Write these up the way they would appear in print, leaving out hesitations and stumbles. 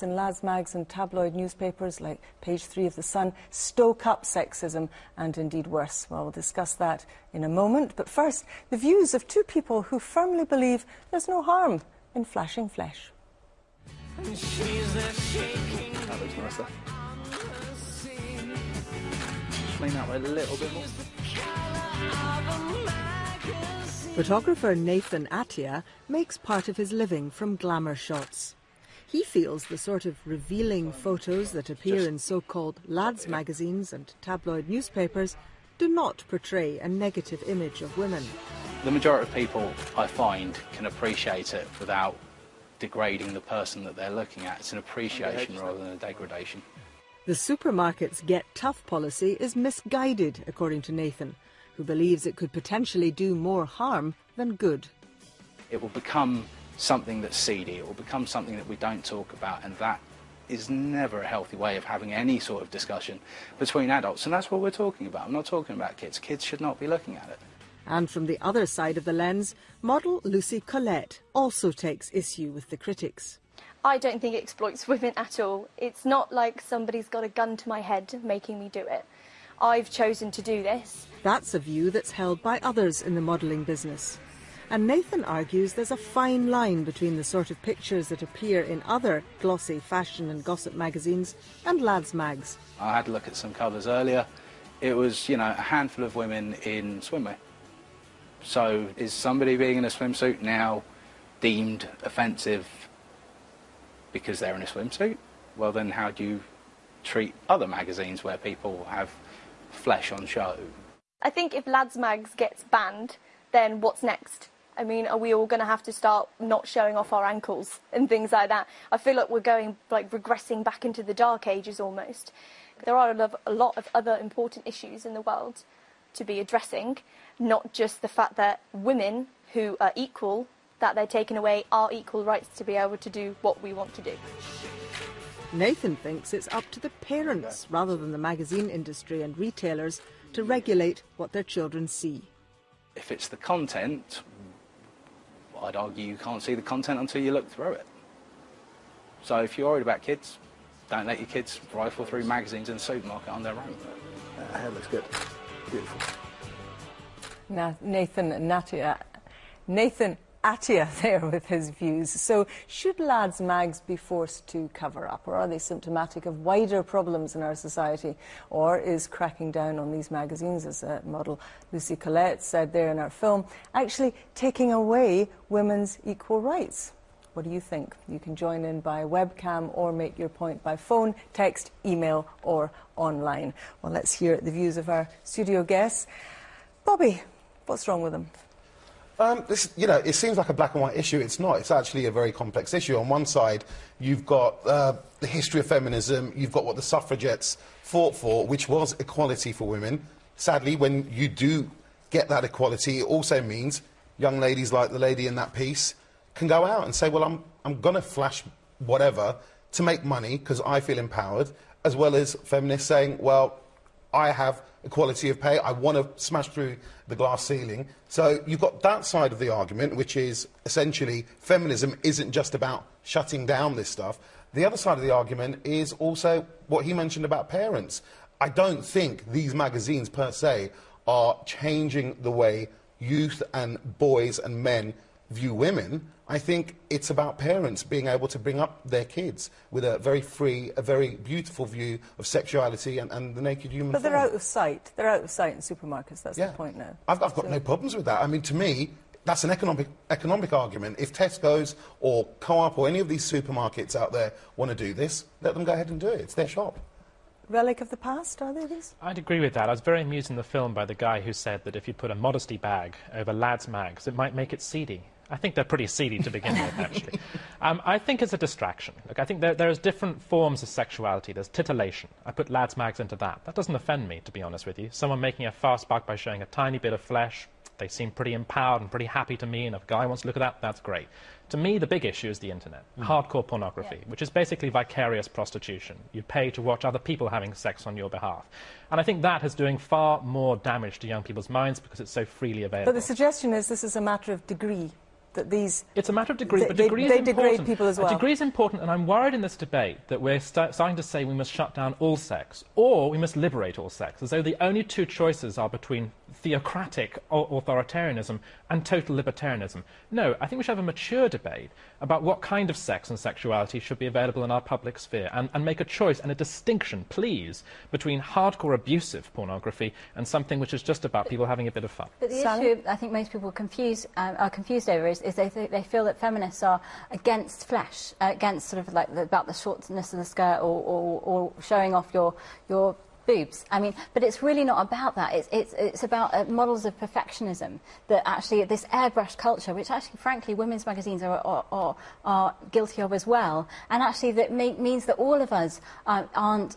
in lads' mags and tabloid newspapers like page 3 of The Sun stoke up sexism and indeed worse. Well, we'll discuss that in a moment. But first, the views of two people who firmly believe there's no harm in flashing flesh. That looks nicer. Clean that way a little bit more. Photographer Nathan makes part of his living from glamour shots. He feels the sort of revealing photos that appear in so-called lads' magazines and tabloid newspapers do not portray a negative image of women. The majority of people, I find, can appreciate it without degrading the person that they're looking at. It's an appreciation rather than a degradation. The supermarket's Get Tough policy is misguided, according to Nathan, who believes it could potentially do more harm than good. It will become something that's seedy, it will become something that we don't talk about, and that is never a healthy way of having any sort of discussion between adults, and that's what we're talking about. I'm not talking about kids. Kids should not be looking at it. And from the other side of the lens, model Lucy Collett also takes issue with the critics. I don't think it exploits women at all. It's not like somebody's got a gun to my head making me do it. I've chosen to do this. That's a view that's held by others in the modelling business. And Nathan argues there's a fine line between the sort of pictures that appear in other glossy fashion and gossip magazines and lads' mags. I had a look at some covers earlier. It was, you know, a handful of women in swimwear. So is somebody being in a swimsuit now deemed offensive because they're in a swimsuit? Well, then how do you treat other magazines where people have flesh on show? I think if lads' mags gets banned, then what's next? I mean, are we all going to have to start not showing off our ankles and things like that? I feel like we're going, regressing back into the dark ages almost. There are a lot of other important issues in the world to be addressing, not just the fact that women who are equal, that they're taken away our equal rights to be able to do what we want to do. Nathan thinks it's up to the parents, rather than the magazine industry and retailers, to regulate what their children see. If it's the content, I'd argue you can't see the content until you look through it. So if you're worried about kids, don't let your kids rifle through magazines in the supermarket on their own. That hair looks good. Beautiful. Nathan Attia there with his views. So should lads' mags be forced to cover up, or are they symptomatic of wider problems in our society? Or is cracking down on these magazines, as model Lucy Collett said there in our film, actually taking away women's equal rights? What do you think? You can join in by webcam or make your point by phone, text, email or online. Well, let's hear the views of our studio guests. Bobby, what's wrong with them? It seems like a black and white issue. It's not. It's actually a very complex issue. On one side, you've got the history of feminism. You've got what the suffragettes fought for, which was equality for women. Sadly, when you do get that equality, it also means young ladies like the lady in that piece can go out and say, well, I'm going to flash whatever to make money because I feel empowered, as well as feminists saying, well, I have equality of pay, I want to smash through the glass ceiling. So you've got that side of the argument, which is essentially feminism isn't just about shutting down this stuff. The other side of the argument is also what he mentioned about parents. I don't think these magazines per se are changing the way youth and boys and men view women. I think it's about parents being able to bring up their kids with a very free, a very beautiful view of sexuality and the naked human But form. they're out of sight. They're out of sight in supermarkets. That's the point now. I've got no problems with that. I mean, to me, that's an economic argument. If Tesco's or Co-op or any of these supermarkets out there want to do this, let them go ahead and do it. It's their shop. Relic of the past, are they, these? I'd agree with that. I was very amused in the film by the guy who said that if you put a modesty bag over lads' mags, it might make it seedy. I think they're pretty seedy to begin with, actually. I think it's a distraction. Look, I think there's different forms of sexuality. There's titillation. I put lads' mags into that. That doesn't offend me, to be honest with you. Someone making a fast buck by showing a tiny bit of flesh, they seem pretty empowered and pretty happy to me, and if a guy wants to look at that, that's great. To me, the big issue is the internet, hardcore pornography, which is basically vicarious prostitution. You pay to watch other people having sex on your behalf. And I think that is doing far more damage to young people's minds because it's so freely available. But the suggestion is this is a matter of degree. these... It's a matter of degree, but they degree is important. degrade people as well. Degree is important, and I'm worried in this debate that we're starting to say we must shut down all sex, or we must liberate all sex, as though the only two choices are between theocratic authoritarianism and total libertarianism. No, I think we should have a mature debate about what kind of sex and sexuality should be available in our public sphere, and make a choice and a distinction, please, between hardcore abusive pornography and something which is just about people having a bit of fun. But the issue I think most people are confused over is they feel that feminists are against flesh, against sort of like about the shortness of the skirt or showing off your boobs. I mean, but it's really not about that. It's about models of perfectionism that actually this airbrush culture, which actually, frankly, women's magazines are guilty of as well. And actually, that means that all of us aren't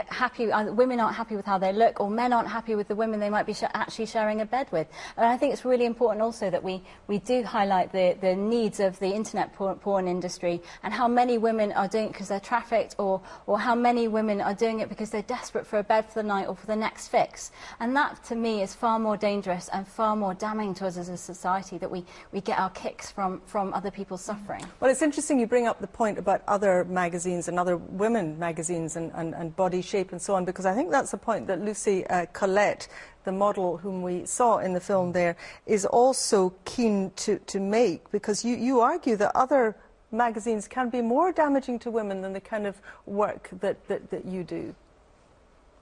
happy. Women aren't happy with how they look, or men aren't happy with the women they might be actually sharing a bed with. And I think it's really important also that we do highlight the needs of the internet porn industry and how many women are doing it because they're trafficked, or how many women are doing it because they're desperate for a bed for the night or for the next fix. And that, to me, is far more dangerous and far more damning to us as a society, that we get our kicks from other people's suffering. Well, it's interesting you bring up the point about other magazines and other women magazines and body shape and so on, because I think that's a point that Lucy Collett, the model whom we saw in the film there, is also keen to make, because you argue that other magazines can be more damaging to women than the kind of work that you do.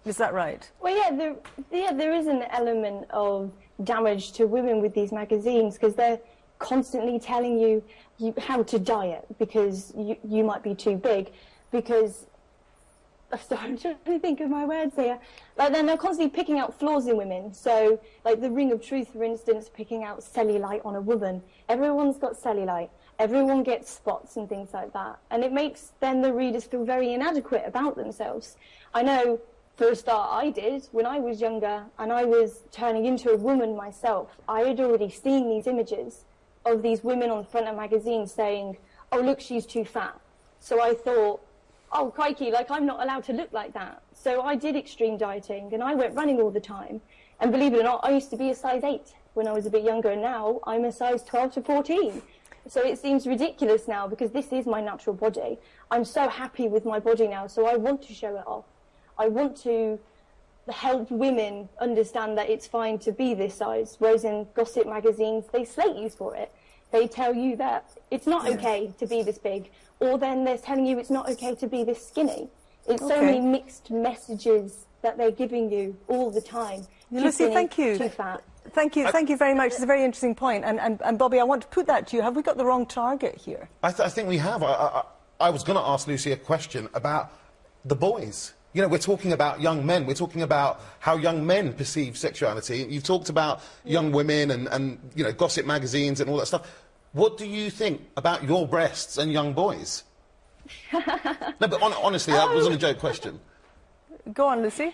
Is that right? Well, there is an element of damage to women with these magazines, because they're constantly telling you how to diet because you might be too big, because... Sorry, I'm trying to think of my words here. Like, then they're constantly picking out flaws in women. So, like the Ring of Truth, for instance, picking out cellulite on a woman. Everyone's got cellulite. Everyone gets spots and things like that. And it makes then the readers feel very inadequate about themselves. I know... For a start, I did. When I was younger and I was turning into a woman myself, I had already seen these images of these women on the front of magazines saying, oh, look, she's too fat. So I thought, oh, crikey, like, I'm not allowed to look like that. So I did extreme dieting and I went running all the time. And believe it or not, I used to be a size 8 when I was a bit younger, and now I'm a size 12 to 14. So it seems ridiculous now, because this is my natural body. I'm so happy with my body now, so I want to show it off. I want to help women understand that it's fine to be this size, whereas in gossip magazines, they slate you for it. They tell you that it's not okay to be this big, or then they're telling you it's not okay to be this skinny. It's so many mixed messages that they're giving you all the time. Lucy, thank you. Too fat. Thank you very much. It's a very interesting point. And Bobby, I want to put that to you. Have we got the wrong target here? I think we have. I was going to ask Lucy a question about the boys. You know, we're talking about young men. We're talking about how young men perceive sexuality. You've talked about young women and you know, gossip magazines and all that stuff. What do you think about your breasts and young boys? No, but honestly, that wasn't a joke question. Go on, Lucy.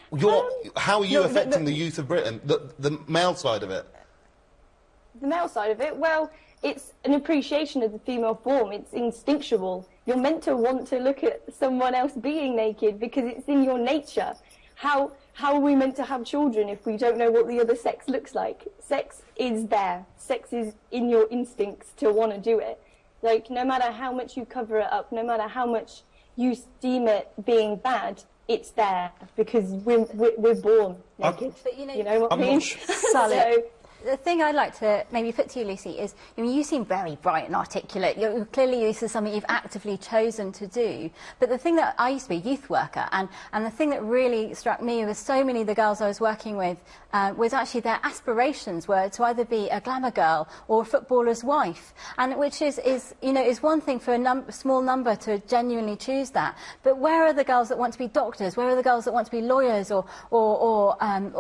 How are you affecting the youth of Britain, the male side of it? The male side of it? Well, it's an appreciation of the female form. It's instinctual. You're meant to want to look at someone else being naked because it's in your nature. How are we meant to have children if we don't know what the other sex looks like? Sex is there. Sex is in your instincts to want to do it. Like, no matter how much you cover it up, no matter how much you deem it being bad, it's there because we're born naked. But you know what I mean? So, the thing I'd like to maybe put to you, Lucy, is you seem very bright and articulate. Clearly this is something you've actively chosen to do. But the thing that I used to be a youth worker, and the thing that really struck me with so many of the girls I was working with was actually their aspirations were to either be a glamour girl or a footballer's wife, and which is one thing for a small number to genuinely choose that. But where are the girls that want to be doctors? Where are the girls that want to be lawyers or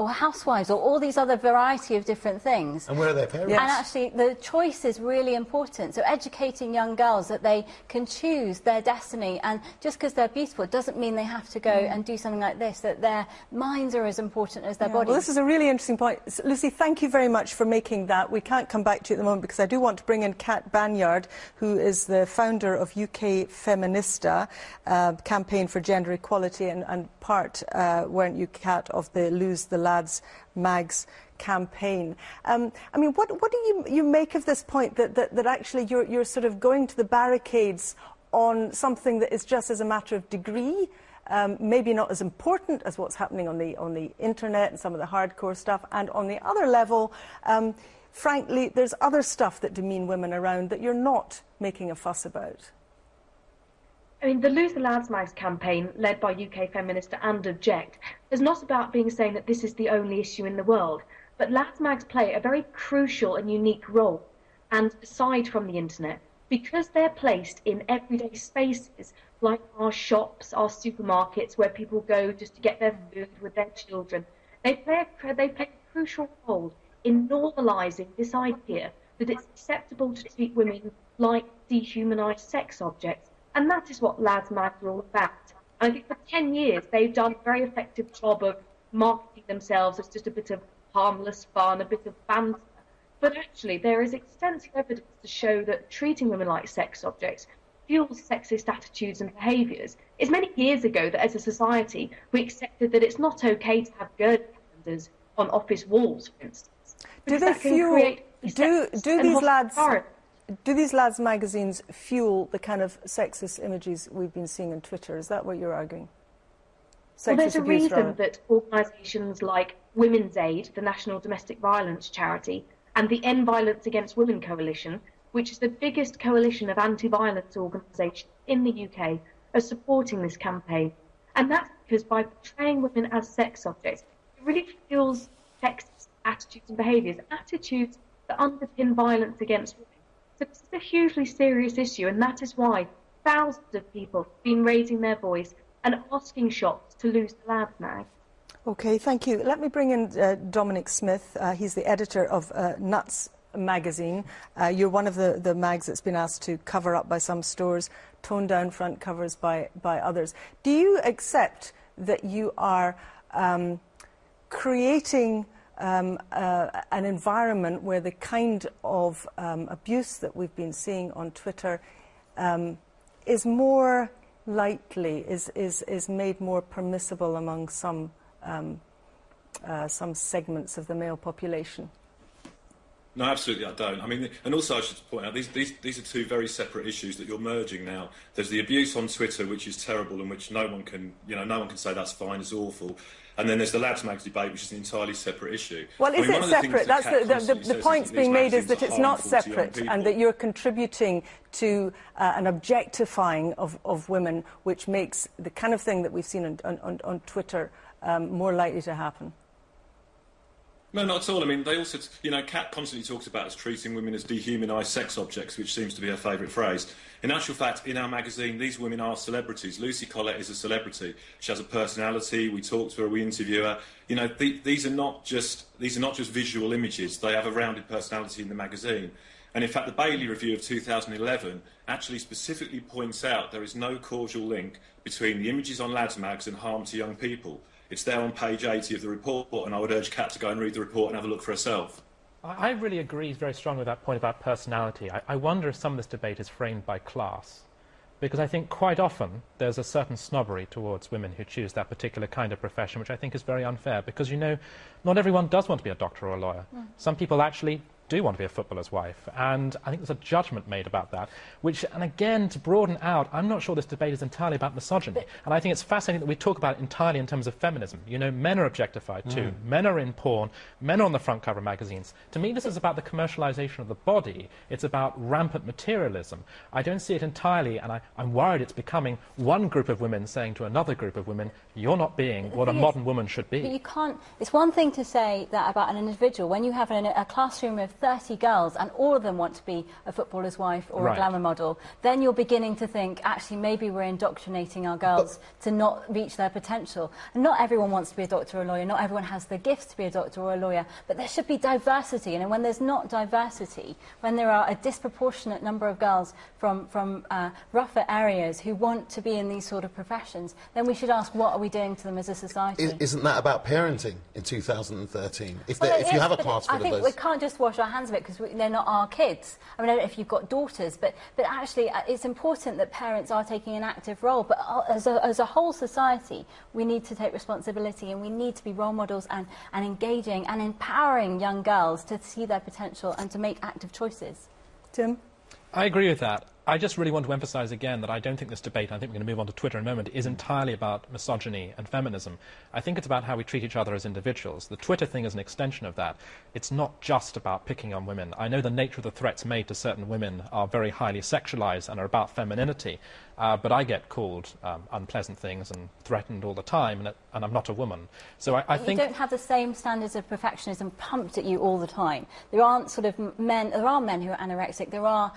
housewives or all these other variety of different things? And where are their parents? Yes. And actually, the choice is really important. So educating young girls that they can choose their destiny, and just because they're beautiful doesn't mean they have to go and do something like this, that their minds are as important as their bodies. Well, this is a really interesting point. Lucy, thank you very much for making that. We can't come back to you at the moment because I do want to bring in Kat Banyard, who is the founder of UK Feminista, campaign for gender equality, and part, weren't you, Kat, of the Lose the Lads mags campaign. I mean, what do you make of this point that actually you're sort of going to the barricades on something that is just as a matter of degree, maybe not as important as what's happening on the internet and some of the hardcore stuff, and on the other level, frankly, there's other stuff that demean women around that you're not making a fuss about? I mean, the Lose the Lads Mags campaign, led by UK Feminista and Object, is not about saying that this is the only issue in the world, but Lads Mags play a very crucial and unique role, and aside from the internet, because they're placed in everyday spaces like our shops, our supermarkets, where people go just to get their food with their children. They play a crucial role in normalising this idea that it's acceptable to treat women like dehumanised sex objects. And that is what Lads Mags are all about. And I think for 10 years they've done a very effective job of marketing themselves as just a bit of harmless fun, a bit of banter. But actually there is extensive evidence to show that treating women like sex objects fuels sexist attitudes and behaviours. It's many years ago that as a society we accepted that it's not okay to have girl calendars on office walls, for instance. Do they fuel... Do these lads' magazines fuel the kind of sexist images we've been seeing on Twitter? Is that what you're arguing? Well, there's a reason that organisations like Women's Aid, the National Domestic Violence Charity, and the End Violence Against Women Coalition, which is the biggest coalition of anti-violence organisations in the UK, are supporting this campaign. And that's because by portraying women as sex objects, it really fuels sexist attitudes and behaviours, attitudes that underpin violence against women. So this is a hugely serious issue, and that is why thousands of people have been raising their voice and asking shops to lose the Lads Mag. OK, thank you. Let me bring in Dominic Smith. He's the editor of Nuts magazine. You're one of the mags that's been asked to cover up by some stores, tone down front covers by others. Do you accept that you are creating an environment where the kind of abuse that we've been seeing on Twitter is more likely, is made more permissible among some segments of the male population? No, absolutely I don't. I mean, and also I should point out, these are two very separate issues that you're merging now. There's the abuse on Twitter, which is terrible and which no one can say that's fine, it's awful. And then there's the Lads Mags debate, which is an entirely separate issue. Well, is it separate? That's the point being made is that it's not separate and that you're contributing to an objectifying of women, which makes the kind of thing that we've seen on Twitter more likely to happen. No, not at all. I mean, they also, Kat constantly talks about us treating women as dehumanised sex objects, which seems to be her favourite phrase. In actual fact, in our magazine, these women are celebrities. Lucy Collett is a celebrity. She has a personality. We talk to her, we interview her. These are not just visual images. They have a rounded personality in the magazine. And in fact, the Bailey Review of 2011 actually specifically points out there is no causal link between the images on Lads Mags and harm to young people. It's there on page 80 of the report, and I would urge Kat to go and read the report and have a look for herself. I really agree very strongly with that point about personality. I wonder if some of this debate is framed by class, because I think quite often there's a certain snobbery towards women who choose that particular kind of profession, which I think is very unfair, because, not everyone does want to be a doctor or a lawyer. Some people actually do want to be a footballer's wife, and I think there's a judgment made about that, and again, to broaden out, I'm not sure this debate is entirely about misogyny, and I think it's fascinating that we talk about it entirely in terms of feminism. Men are objectified too, men are in porn, men are on the front cover of magazines. To me, this is about the commercialisation of the body, it's about rampant materialism. I don't see it entirely, and I'm worried it's becoming one group of women saying to another group of women, you're not being what a modern woman should be. But you can't, it's one thing to say that about an individual, when you have a classroom of 30 girls and all of them want to be a footballer's wife or a glamour model, then you're beginning to think, actually, maybe we're indoctrinating our girls to not reach their potential. And not everyone wants to be a doctor or a lawyer, not everyone has the gifts to be a doctor or a lawyer, but there should be diversity. And when there's not diversity, when there are a disproportionate number of girls from rougher areas who want to be in these sort of professions, then we should ask, what are we doing to them as a society? Isn't that about parenting in 2013? If you have a class full of those... I think we can't just wash our our hands of it because they're not our kids. I mean, I don't know if you've got daughters, but actually it's important that parents are taking an active role. But as a whole society, we need to take responsibility, and we need to be role models and engaging and empowering young girls to see their potential and to make active choices. Tim? I agree with that. I just really want to emphasise again that I don't think this debate, I think we're going to move on to Twitter in a moment, is entirely about misogyny and feminism. I think it's about how we treat each other as individuals. The Twitter thing is an extension of that. It's not just about picking on women. I know the nature of the threats made to certain women are very highly sexualised and are about femininity, but I get called unpleasant things and threatened all the time, and I'm not a woman. So I think... You don't have the same standards of perfectionism pumped at you all the time. There aren't sort of men... There are men who are anorexic. There are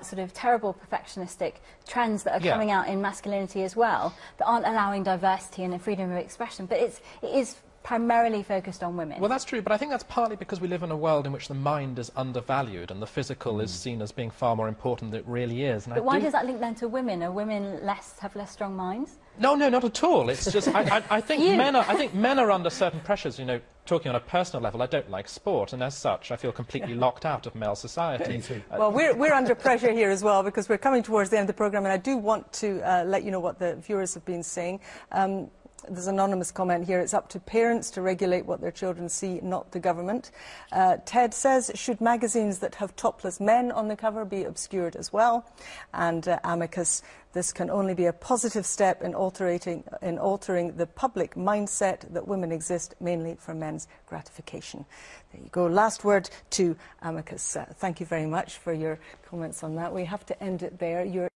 sort of terrible perfectionistic trends that are coming out in masculinity as well that aren't allowing diversity and freedom of expression, but it is primarily focused on women. Well, that's true, but I think that's partly because we live in a world in which the mind is undervalued and the physical is seen as being far more important than it really is. And but why does that link then to women? Are women have less strong minds? No, not at all. It's just I think men are under certain pressures. You know, talking on a personal level, I don't like sport, and as such, I feel completely locked out of male society. Well, we're under pressure here as well because we're coming towards the end of the programme, and I do want to let you know what the viewers have been saying. There's an anonymous comment here. It's up to parents to regulate what their children see, not the government. Ted says, should magazines that have topless men on the cover be obscured as well? And Amicus, this can only be a positive step in altering the public mindset that women exist mainly for men's gratification. There you go. Last word to Amicus. Thank you very much for your comments on that. We have to end it there.